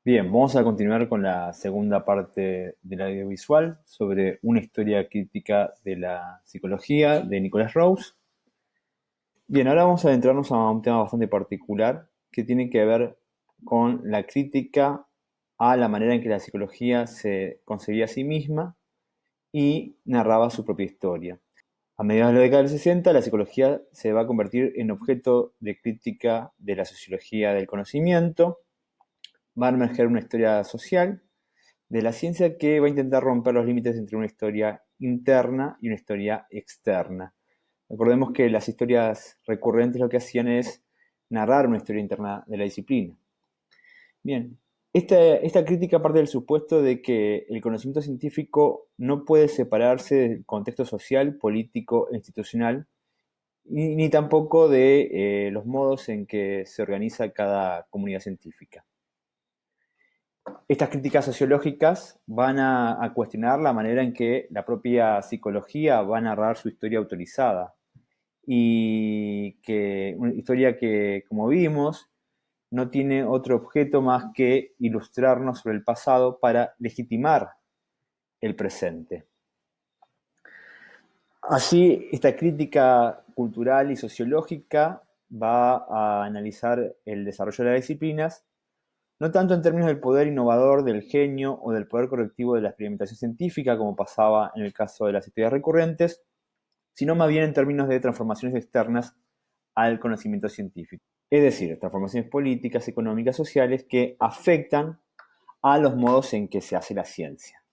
Bien, vamos a continuar con la segunda parte del audiovisual sobre una historia crítica de la psicología de Nicholas Rose. Bien, ahora vamos a adentrarnos a un tema bastante particular que tiene que ver con la crítica a la manera en que la psicología se concebía a sí misma y narraba su propia historia. A mediados de la década del 60, la psicología se va a convertir en objeto de crítica de la sociología del conocimiento. Va a emerger una historia social de la ciencia que va a intentar romper los límites entre una historia interna y una historia externa. Recordemos que las historias recurrentes lo que hacían es narrar una historia interna de la disciplina. Bien, esta crítica parte del supuesto de que el conocimiento científico no puede separarse del contexto social, político e institucional, ni tampoco de los modos en que se organiza cada comunidad científica. Estas críticas sociológicas van a cuestionar la manera en que la propia psicología va a narrar su historia autorizada. Y que una historia que, como vimos, no tiene otro objeto más que ilustrarnos sobre el pasado para legitimar el presente. Así, esta crítica cultural y sociológica va a analizar el desarrollo de las disciplinas no tanto en términos del poder innovador del genio o del poder correctivo de la experimentación científica, como pasaba en el caso de las historias recurrentes, sino más bien en términos de transformaciones externas al conocimiento científico. Es decir, transformaciones políticas, económicas, sociales que afectan a los modos en que se hace la ciencia.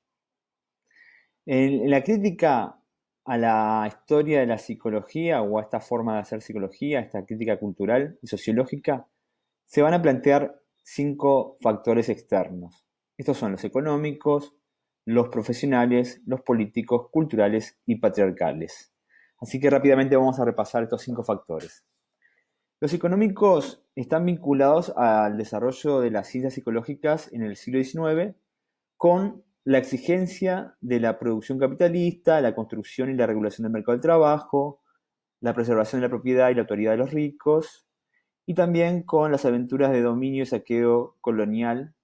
En la crítica a la historia de la psicología o a esta forma de hacer psicología, esta crítica cultural y sociológica, se van a plantear 5 factores externos. Estos son los económicos, los profesionales, los políticos, culturales y patriarcales. Así que rápidamente vamos a repasar estos 5 factores. Los económicos están vinculados al desarrollo de las ciencias psicológicas en el siglo XIX con la exigencia de la producción capitalista, la construcción y la regulación del mercado del trabajo, la preservación de la propiedad y la autoridad de los ricos, y también con las aventuras de dominio y saqueo colonial,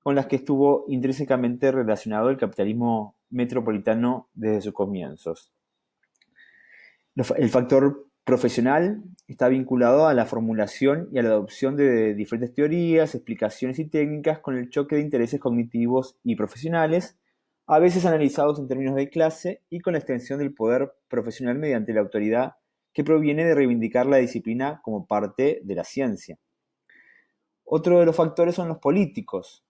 con las que estuvo intrínsecamente relacionado el capitalismo metropolitano desde sus comienzos. El factor profesional está vinculado a la formulación y a la adopción de diferentes teorías, explicaciones y técnicas con el choque de intereses cognitivos y profesionales, a veces analizados en términos de clase y con la extensión del poder profesional mediante la autoridad que proviene de reivindicar la disciplina como parte de la ciencia. Otro de los factores son los políticos.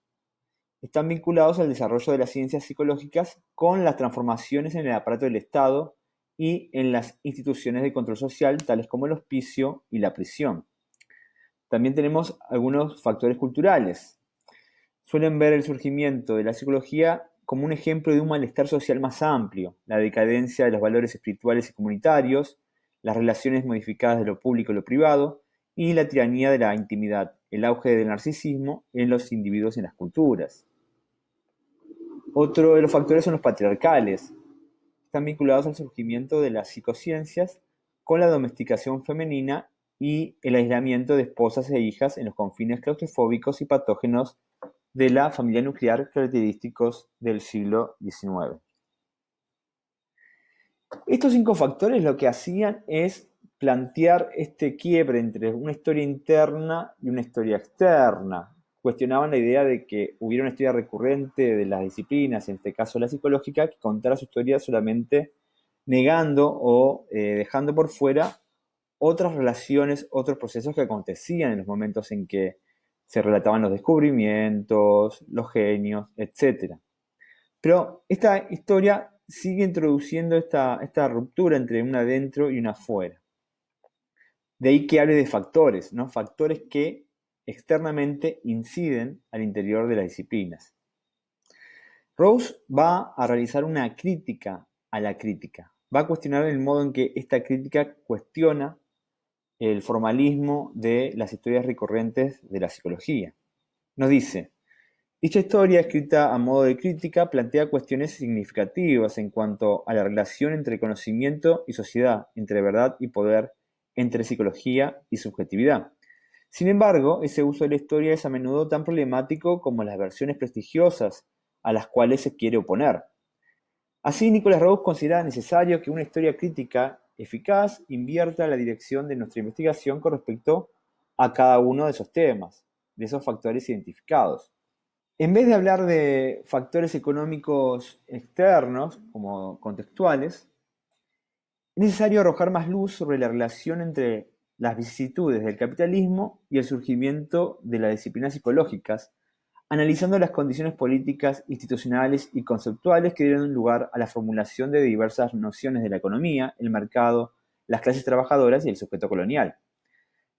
Están vinculados al desarrollo de las ciencias psicológicas con las transformaciones en el aparato del Estado y en las instituciones de control social, tales como el hospicio y la prisión. También tenemos algunos factores culturales. Suelen ver el surgimiento de la psicología como un ejemplo de un malestar social más amplio, la decadencia de los valores espirituales y comunitarios, las relaciones modificadas de lo público y lo privado, y la tiranía de la intimidad, el auge del narcisismo en los individuos y en las culturas. Otro de los factores son los patriarcales. Están vinculados al surgimiento de las psicociencias con la domesticación femenina y el aislamiento de esposas e hijas en los confines claustrofóbicos y patógenos de la familia nuclear característicos del siglo XIX. Estos 5 factores lo que hacían es plantear este quiebre entre una historia interna y una historia externa. Cuestionaban la idea de que hubiera una historia recurrente de las disciplinas, en este caso la psicológica, que contara su historia solamente negando o dejando por fuera otras relaciones, otros procesos que acontecían en los momentos en que se relataban los descubrimientos, los genios, etc. Pero esta historia sigue introduciendo esta ruptura entre un adentro y un afuera. De ahí que hable de factores, ¿no? Factores que externamente inciden al interior de las disciplinas. Rose va a realizar una crítica a la crítica. Va a cuestionar el modo en que esta crítica cuestiona el formalismo de las historias recurrentes de la psicología. Nos dice: dicha historia, escrita a modo de crítica, plantea cuestiones significativas en cuanto a la relación entre conocimiento y sociedad, entre verdad y poder, entre psicología y subjetividad. Sin embargo, ese uso de la historia es a menudo tan problemático como las versiones prestigiosas a las cuales se quiere oponer. Así, Nicholas Rose considera necesario que una historia crítica eficaz invierta la dirección de nuestra investigación con respecto a cada uno de esos temas, de esos factores identificados. En vez de hablar de factores económicos externos, como contextuales, es necesario arrojar más luz sobre la relación entre las vicisitudes del capitalismo y el surgimiento de las disciplinas psicológicas, analizando las condiciones políticas, institucionales y conceptuales que dieron lugar a la formulación de diversas nociones de la economía, el mercado, las clases trabajadoras y el sujeto colonial.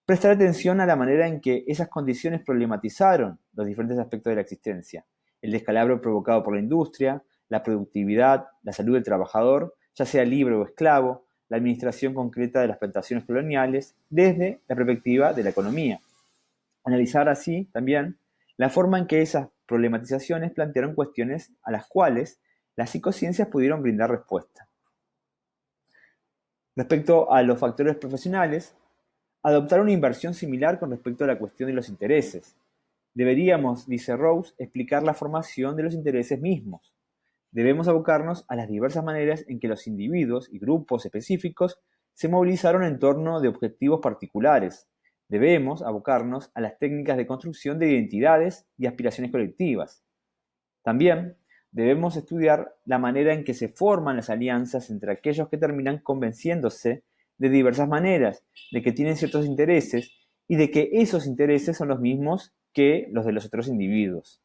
Prestar atención a la manera en que esas condiciones problematizaron los diferentes aspectos de la existencia, el descalabro provocado por la industria, la productividad, la salud del trabajador, ya sea libre o esclavo, la administración concreta de las plantaciones coloniales, desde la perspectiva de la economía. Analizar así también la forma en que esas problematizaciones plantearon cuestiones a las cuales las psicociencias pudieron brindar respuesta. Respecto a los factores profesionales, adoptar una inversión similar con respecto a la cuestión de los intereses. Deberíamos, dice Rose, explicar la formación de los intereses mismos. Debemos abocarnos a las diversas maneras en que los individuos y grupos específicos se movilizaron en torno de objetivos particulares. Debemos abocarnos a las técnicas de construcción de identidades y aspiraciones colectivas. También debemos estudiar la manera en que se forman las alianzas entre aquellos que terminan convenciéndose de diversas maneras, de que tienen ciertos intereses y de que esos intereses son los mismos que los de los otros individuos.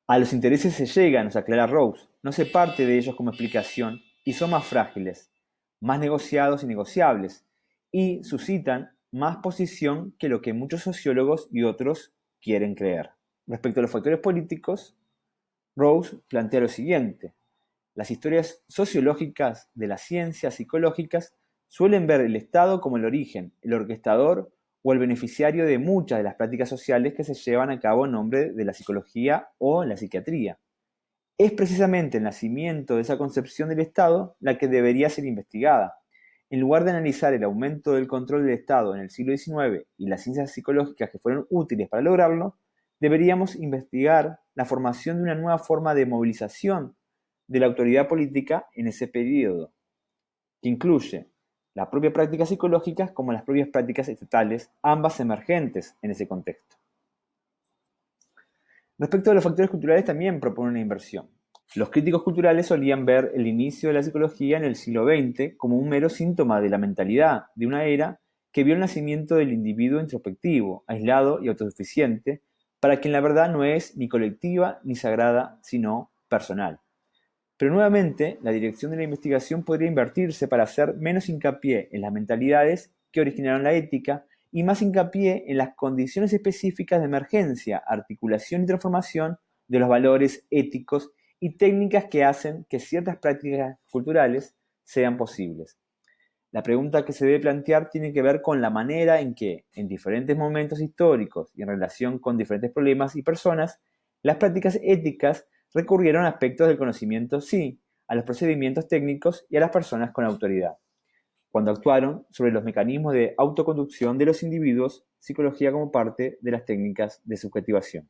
A los intereses se llega, nos aclara Rose, no se parte de ellos como explicación y son más frágiles, más negociados y negociables, y suscitan más posición que lo que muchos sociólogos y otros quieren creer. Respecto a los factores políticos, Rose plantea lo siguiente: las historias sociológicas de las ciencias psicológicas suelen ver el Estado como el origen, el orquestador o el beneficiario de muchas de las prácticas sociales que se llevan a cabo en nombre de la psicología o la psiquiatría. Es precisamente el nacimiento de esa concepción del Estado la que debería ser investigada. En lugar de analizar el aumento del control del Estado en el siglo XIX y las ciencias psicológicas que fueron útiles para lograrlo, deberíamos investigar la formación de una nueva forma de movilización de la autoridad política en ese periodo, que incluye la propia práctica psicológica como las propias prácticas estatales, ambas emergentes en ese contexto. Respecto a los factores culturales también propone una inversión. Los críticos culturales solían ver el inicio de la psicología en el siglo XX como un mero síntoma de la mentalidad de una era que vio el nacimiento del individuo introspectivo, aislado y autosuficiente, para quien la verdad no es ni colectiva ni sagrada, sino personal. Pero nuevamente, la dirección de la investigación podría invertirse para hacer menos hincapié en las mentalidades que originaron la ética y más hincapié en las condiciones específicas de emergencia, articulación y transformación de los valores éticos y técnicas que hacen que ciertas prácticas culturales sean posibles. La pregunta que se debe plantear tiene que ver con la manera en que, en diferentes momentos históricos y en relación con diferentes problemas y personas, las prácticas éticas recurrieron a aspectos del conocimiento, sí, a los procedimientos técnicos y a las personas con autoridad, cuando actuaron sobre los mecanismos de autoconducción de los individuos, psicología como parte de las técnicas de subjetivación.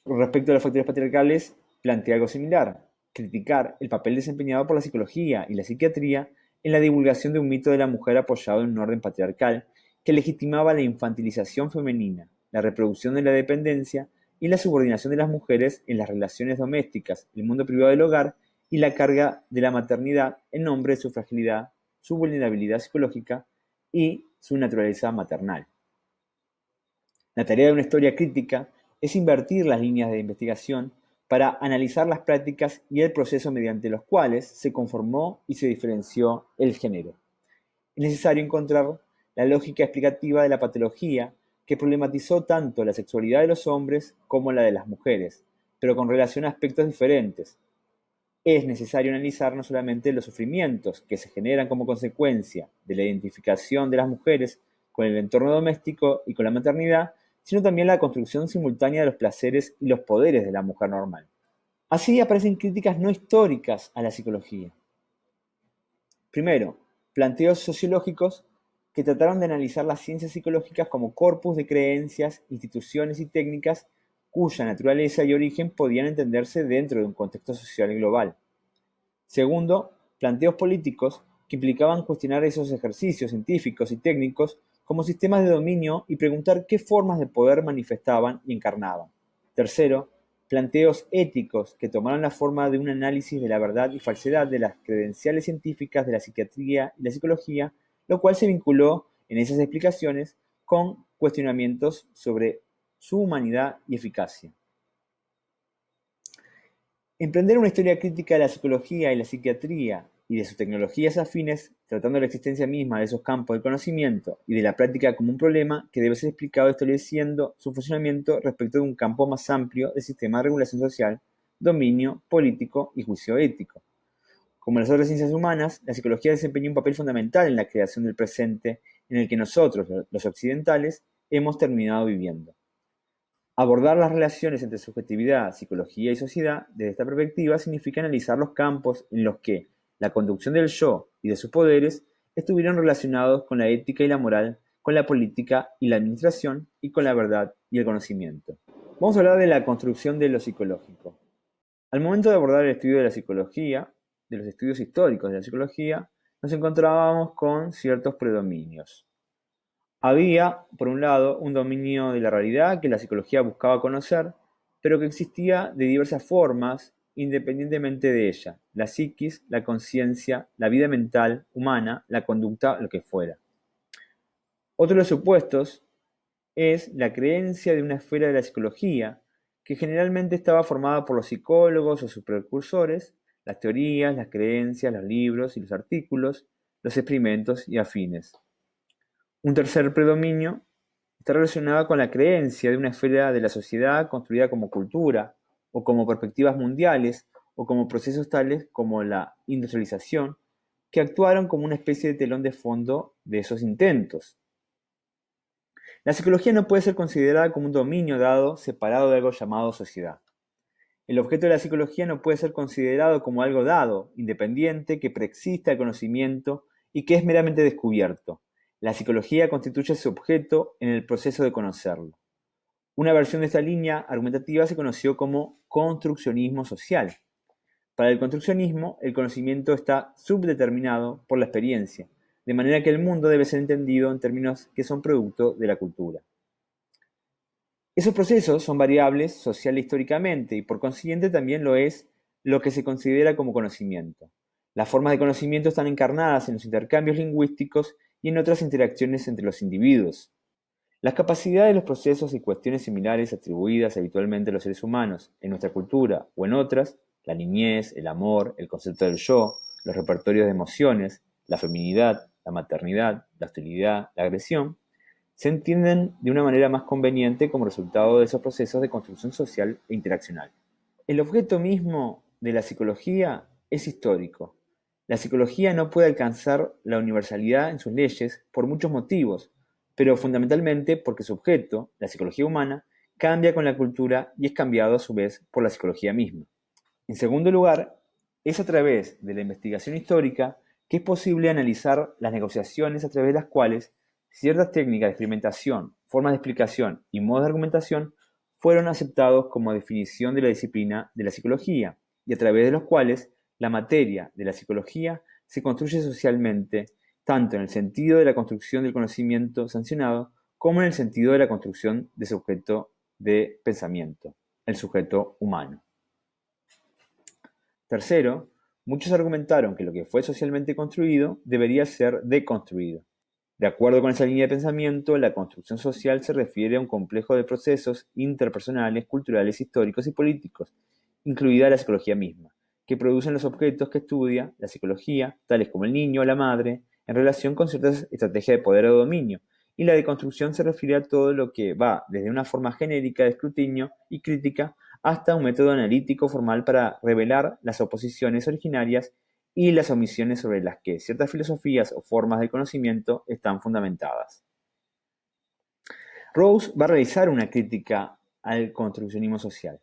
Respecto a los factores patriarcales, plantea algo similar: criticar el papel desempeñado por la psicología y la psiquiatría en la divulgación de un mito de la mujer apoyado en un orden patriarcal que legitimaba la infantilización femenina, la reproducción de la dependencia y la subordinación de las mujeres en las relaciones domésticas, el mundo privado del hogar y la carga de la maternidad en nombre de su fragilidad, su vulnerabilidad psicológica y su naturaleza maternal. La tarea de una historia crítica es invertir las líneas de investigación para analizar las prácticas y el proceso mediante los cuales se conformó y se diferenció el género. Es necesario encontrar la lógica explicativa de la patología que problematizó tanto la sexualidad de los hombres como la de las mujeres, pero con relación a aspectos diferentes. Es necesario analizar no solamente los sufrimientos que se generan como consecuencia de la identificación de las mujeres con el entorno doméstico y con la maternidad, sino también la construcción simultánea de los placeres y los poderes de la mujer normal. Así aparecen críticas no históricas a la psicología. Primero, planteos sociológicos que trataron de analizar las ciencias psicológicas como corpus de creencias, instituciones y técnicas cuya naturaleza y origen podían entenderse dentro de un contexto social global. Segundo, planteos políticos que implicaban cuestionar esos ejercicios científicos y técnicos como sistemas de dominio y preguntar qué formas de poder manifestaban y encarnaban. Tercero, planteos éticos que tomaron la forma de un análisis de la verdad y falsedad de las credenciales científicas de la psiquiatría y la psicología, lo cual se vinculó en esas explicaciones con cuestionamientos sobre su humanidad y eficacia. Emprender una historia crítica de la psicología y la psiquiatría y de sus tecnologías afines, tratando la existencia misma de esos campos del conocimiento y de la práctica como un problema que debe ser explicado estableciendo su funcionamiento respecto de un campo más amplio del sistema de regulación social, dominio político y juicio ético. Como las otras ciencias humanas, la psicología desempeña un papel fundamental en la creación del presente en el que nosotros, los occidentales, hemos terminado viviendo. Abordar las relaciones entre subjetividad, psicología y sociedad desde esta perspectiva significa analizar los campos en los que la conducción del yo y de sus poderes estuvieron relacionados con la ética y la moral, con la política y la administración y con la verdad y el conocimiento. Vamos a hablar de la construcción de lo psicológico. Al momento de abordar el estudio de la psicología, de los estudios históricos de la psicología, nos encontrábamos con ciertos predominios. Había, por un lado, un dominio de la realidad que la psicología buscaba conocer, pero que existía de diversas formas independientemente de ella: la psiquis, la conciencia, la vida mental, humana, la conducta, lo que fuera. Otro de los supuestos es la creencia de una esfera de la psicología, que generalmente estaba formada por los psicólogos o sus precursores, las teorías, las creencias, los libros y los artículos, los experimentos y afines. Un tercer predominio está relacionado con la creencia de una esfera de la sociedad construida como cultura, o como perspectivas mundiales, o como procesos tales como la industrialización, que actuaron como una especie de telón de fondo de esos intentos. La psicología no puede ser considerada como un dominio dado separado de algo llamado sociedad. El objeto de la psicología no puede ser considerado como algo dado, independiente, que preexiste al conocimiento y que es meramente descubierto. La psicología constituye su objeto en el proceso de conocerlo. Una versión de esta línea argumentativa se conoció como construccionismo social. Para el construccionismo, el conocimiento está subdeterminado por la experiencia, de manera que el mundo debe ser entendido en términos que son producto de la cultura. Esos procesos son variables social e históricamente, y por consiguiente también lo es lo que se considera como conocimiento. Las formas de conocimiento están encarnadas en los intercambios lingüísticos y en otras interacciones entre los individuos. Las capacidades de los procesos y cuestiones similares atribuidas habitualmente a los seres humanos en nuestra cultura o en otras, la niñez, el amor, el concepto del yo, los repertorios de emociones, la feminidad, la maternidad, la hostilidad, la agresión, se entienden de una manera más conveniente como resultado de esos procesos de construcción social e interaccional. El objeto mismo de la psicología es histórico. La psicología no puede alcanzar la universalidad en sus leyes por muchos motivos, pero fundamentalmente porque su objeto, la psicología humana, cambia con la cultura y es cambiado a su vez por la psicología misma. En segundo lugar, es a través de la investigación histórica que es posible analizar las negociaciones a través de las cuales ciertas técnicas de experimentación, formas de explicación y modos de argumentación fueron aceptados como definición de la disciplina de la psicología, y a través de los cuales la materia de la psicología se construye socialmente, tanto en el sentido de la construcción del conocimiento sancionado, como en el sentido de la construcción de su objeto de pensamiento, el sujeto humano. Tercero, muchos argumentaron que lo que fue socialmente construido debería ser deconstruido. De acuerdo con esa línea de pensamiento, la construcción social se refiere a un complejo de procesos interpersonales, culturales, históricos y políticos, incluida la psicología misma, que producen los objetos que estudia la psicología, tales como el niño o la madre, en relación con ciertas estrategias de poder o dominio, y la deconstrucción se refiere a todo lo que va desde una forma genérica de escrutinio y crítica hasta un método analítico formal para revelar las oposiciones originarias y las omisiones sobre las que ciertas filosofías o formas de conocimiento están fundamentadas. Rawls va a realizar una crítica al construccionismo social.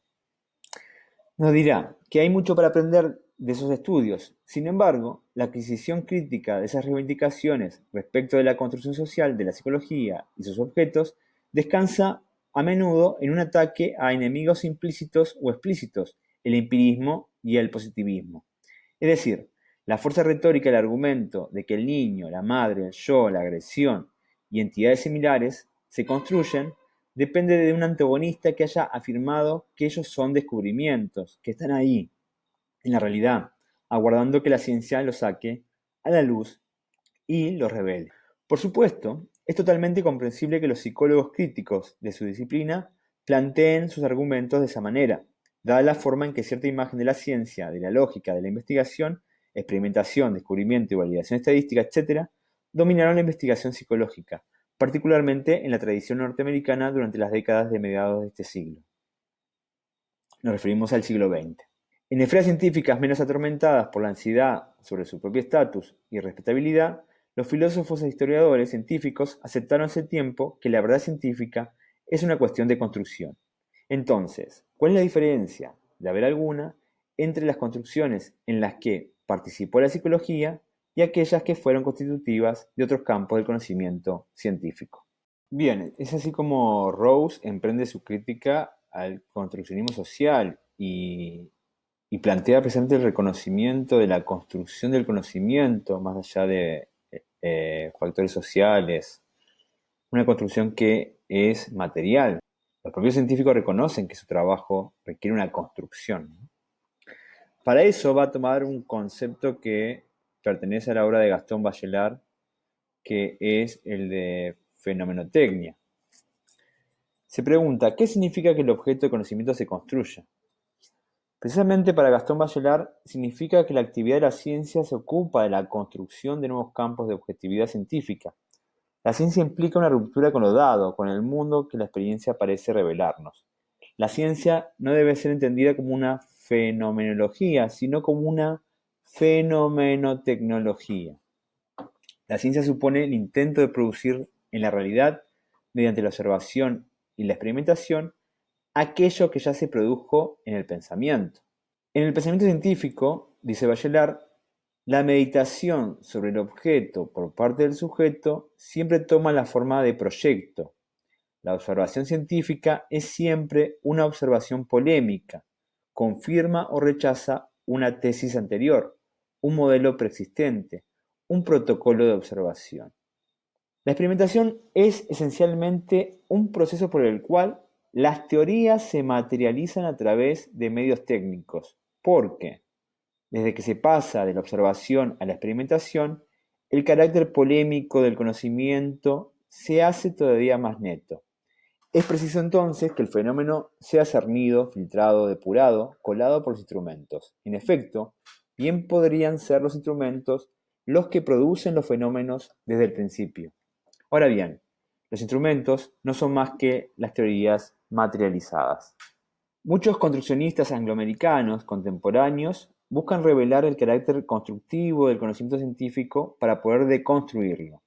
Nos dirá que hay mucho para aprender de esos estudios. Sin embargo, la adquisición crítica de esas reivindicaciones respecto de la construcción social de la psicología y sus objetos descansa a menudo en un ataque a enemigos implícitos o explícitos, el empirismo y el positivismo. Es decir, la fuerza retórica del argumento de que el niño, la madre, el yo, la agresión y entidades similares se construyen depende de un antagonista que haya afirmado que ellos son descubrimientos, que están ahí, en la realidad, aguardando que la ciencia los saque a la luz y los revele. Por supuesto, es totalmente comprensible que los psicólogos críticos de su disciplina planteen sus argumentos de esa manera, dada la forma en que cierta imagen de la ciencia, de la lógica, de la investigación, experimentación, descubrimiento y validación estadística, etc., dominaron la investigación psicológica, particularmente en la tradición norteamericana durante las décadas de mediados de este siglo. Nos referimos al siglo XX. En esferas científicas menos atormentadas por la ansiedad sobre su propio estatus y respetabilidad, los filósofos e historiadores científicos aceptaron hace tiempo que la verdad científica es una cuestión de construcción. Entonces, ¿cuál es la diferencia, de haber alguna, entre las construcciones en las que participó la psicología y aquellas que fueron constitutivas de otros campos del conocimiento científico? Bien, es así como Rawls emprende su crítica al construccionismo social y plantea precisamente el reconocimiento de la construcción del conocimiento, más allá de factores sociales, una construcción que es material. Los propios científicos reconocen que su trabajo requiere una construcción, ¿no? Para eso va a tomar un concepto que pertenece a la obra de Gastón Bachelard, que es el de fenomenotecnia. Se pregunta, ¿qué significa que el objeto de conocimiento se construya? Precisamente para Gastón Bachelard significa que la actividad de la ciencia se ocupa de la construcción de nuevos campos de objetividad científica. La ciencia implica una ruptura con lo dado, con el mundo que la experiencia parece revelarnos. La ciencia no debe ser entendida como una fenomenología, sino como una fenomenotecnología. La ciencia supone el intento de producir en la realidad, mediante la observación y la experimentación, aquello que ya se produjo en el pensamiento. En el pensamiento científico, dice Bachelard, la meditación sobre el objeto por parte del sujeto siempre toma la forma de proyecto. La observación científica es siempre una observación polémica, confirma o rechaza una tesis anterior, un modelo preexistente, un protocolo de observación. La experimentación es esencialmente un proceso por el cual las teorías se materializan a través de medios técnicos, porque, desde que se pasa de la observación a la experimentación, el carácter polémico del conocimiento se hace todavía más neto. Es preciso entonces que el fenómeno sea cernido, filtrado, depurado, colado por los instrumentos. En efecto, bien podrían ser los instrumentos los que producen los fenómenos desde el principio. Ahora bien, los instrumentos no son más que las teorías materializadas. Muchos construccionistas angloamericanos contemporáneos buscan revelar el carácter constructivo del conocimiento científico para poder deconstruirlo.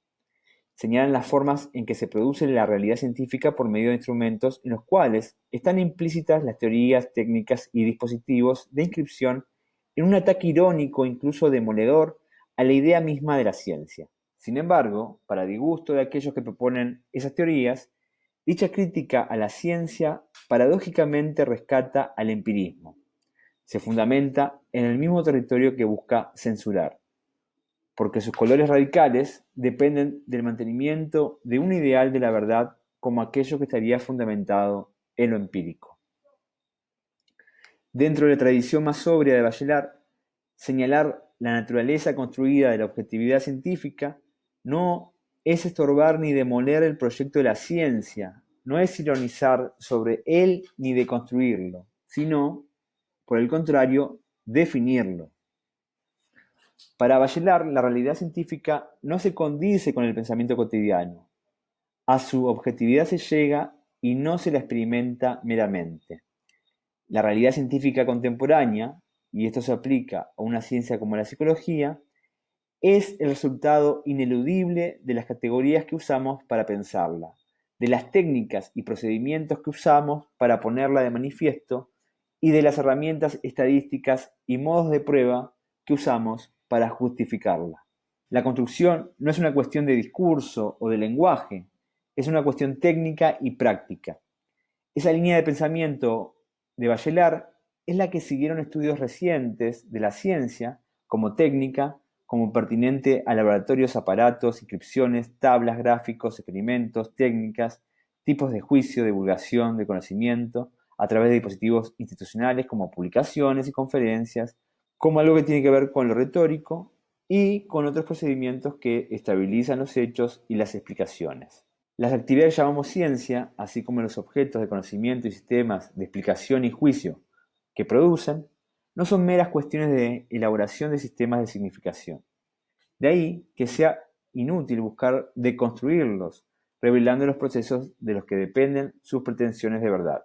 Señalan las formas en que se produce la realidad científica por medio de instrumentos en los cuales están implícitas las teorías, técnicas y dispositivos de inscripción en un ataque irónico, incluso demoledor, a la idea misma de la ciencia. Sin embargo, para disgusto de aquellos que proponen esas teorías, dicha crítica a la ciencia paradójicamente rescata al empirismo. Se fundamenta en el mismo territorio que busca censurar, porque sus colores radicales dependen del mantenimiento de un ideal de la verdad como aquello que estaría fundamentado en lo empírico. Dentro de la tradición más sobria de Bachelard, señalar la naturaleza construida de la objetividad científica no es estorbar ni demoler el proyecto de la ciencia, no es ironizar sobre él ni deconstruirlo, sino, por el contrario, definirlo. Para Bachelard, la realidad científica no se condice con el pensamiento cotidiano. A su objetividad se llega y no se la experimenta meramente. La realidad científica contemporánea, y esto se aplica a una ciencia como la psicología, es el resultado ineludible de las categorías que usamos para pensarla, de las técnicas y procedimientos que usamos para ponerla de manifiesto y de las herramientas estadísticas y modos de prueba que usamos para justificarla. La construcción no es una cuestión de discurso o de lenguaje, es una cuestión técnica y práctica. Esa línea de pensamiento de Bachelard es la que siguieron estudios recientes de la ciencia como técnica, como pertinente a laboratorios, aparatos, inscripciones, tablas, gráficos, experimentos, técnicas, tipos de juicio, divulgación de conocimiento, a través de dispositivos institucionales como publicaciones y conferencias, como algo que tiene que ver con lo retórico y con otros procedimientos que estabilizan los hechos y las explicaciones. Las actividades que llamamos ciencia, así como los objetos de conocimiento y sistemas de explicación y juicio que producen, no son meras cuestiones de elaboración de sistemas de significación. De ahí que sea inútil buscar deconstruirlos, revelando los procesos de los que dependen sus pretensiones de verdad.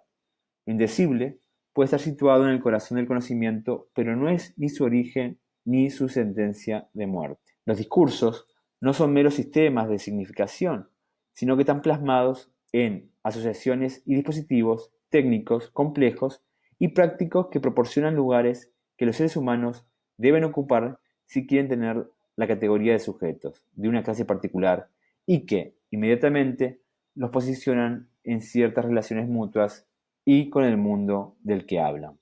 Lo indecible puede estar situado en el corazón del conocimiento, pero no es ni su origen ni su sentencia de muerte. Los discursos no son meros sistemas de significación, sino que están plasmados en asociaciones y dispositivos técnicos complejos y prácticos que proporcionan lugares que los seres humanos deben ocupar si quieren tener la categoría de sujetos de una clase particular y que inmediatamente los posicionan en ciertas relaciones mutuas y con el mundo del que hablan.